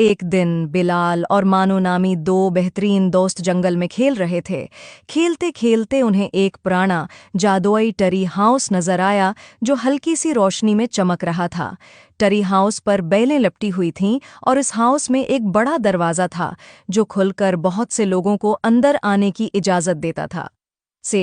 एक दिन बिलाल और मानो नामी दो बेहतरीन दोस्त जंगल में खेल रहे थे। खेलते खेलते उन्हें एक पुराना जादुई टरी हाउस नजर आया जो हल्की सी रोशनी में चमक रहा था। टरी हाउस पर बेलें लपटी हुई थीं और इस हाउस में एक बड़ा दरवाज़ा था जो खुलकर बहुत से लोगों को अंदर आने की इजाज़त देता था। से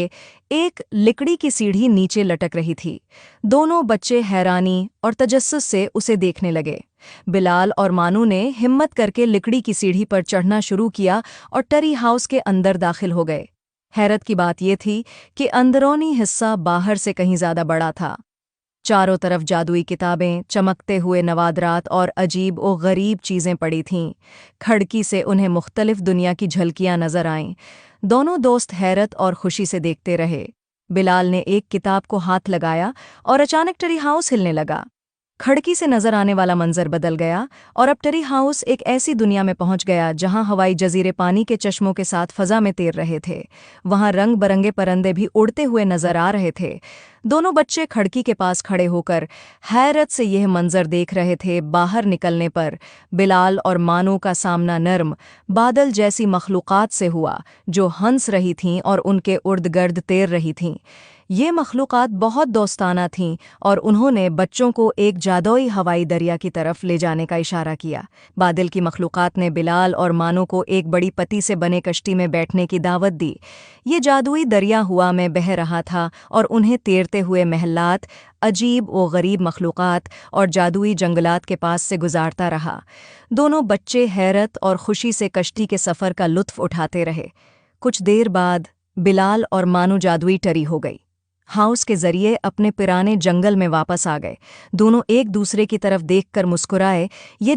एक लकड़ी की सीढ़ी नीचे लटक रही थी। दोनों बच्चे हैरानी और तजस्सुस से उसे देखने लगे। बिलाल और मानू ने हिम्मत करके लकड़ी की सीढ़ी पर चढ़ना शुरू किया और टरी हाउस के अंदर दाखिल हो गए। हैरत की बात यह थी कि अंदरूनी हिस्सा बाहर से कहीं ज्यादा बड़ा था। चारों तरफ जादुई किताबें, चमकते हुए नवादरात और अजीब और गरीब चीज़ें पड़ी थीं। खिड़की से उन्हें मुख्तलिफ दुनिया की झलकियां नजर आईं। दोनों दोस्त हैरत और खुशी से देखते रहे। बिलाल ने एक किताब को हाथ लगाया और अचानक टरी हाउस हिलने लगा। खिड़की से नजर आने वाला मंजर बदल गया और अब टरी हाउस एक ऐसी दुनिया में पहुंच गया जहां हवाई जजीरे पानी के चश्मों के साथ फजा में तैर रहे थे। वहां रंग बरंगे परिंदे भी उड़ते हुए नजर आ रहे थे। दोनों बच्चे खिड़की के पास खड़े होकर हैरत से यह मंजर देख रहे थे। बाहर निकलने पर बिलाल और मानो का सामना नर्म बादल जैसी मखलूक़ात से हुआ जो हंस रही थीं और उनके उर्द गर्द तैर रही थीं। ये मखलूक़ात बहुत दोस्ताना थीं और उन्होंने बच्चों को एक जादुई हवाई दरिया की तरफ ले जाने का इशारा किया। बादल की मखलूक़ात ने बिलाल और मानो को एक बड़ी पत्ती से बने कश्ती में बैठने की दावत दी। ये जादुई दरिया हुआ में बह रहा था और उन्हें तैरते हुए महलात, अजीब व गरीब मखलूक़ात और जादुई जंगलात के पास से गुजारता रहा। दोनों बच्चे हैरत और खुशी से कश्ती के सफ़र का लुत्फ़ उठाते रहे। कुछ देर बाद बिलाल और मानो जादुई टरी हो गई। हाउस के जरिए अपने पुराने जंगल में वापस आ गए। दोनों एक दूसरे की तरफ देखकर मुस्कुराए। ये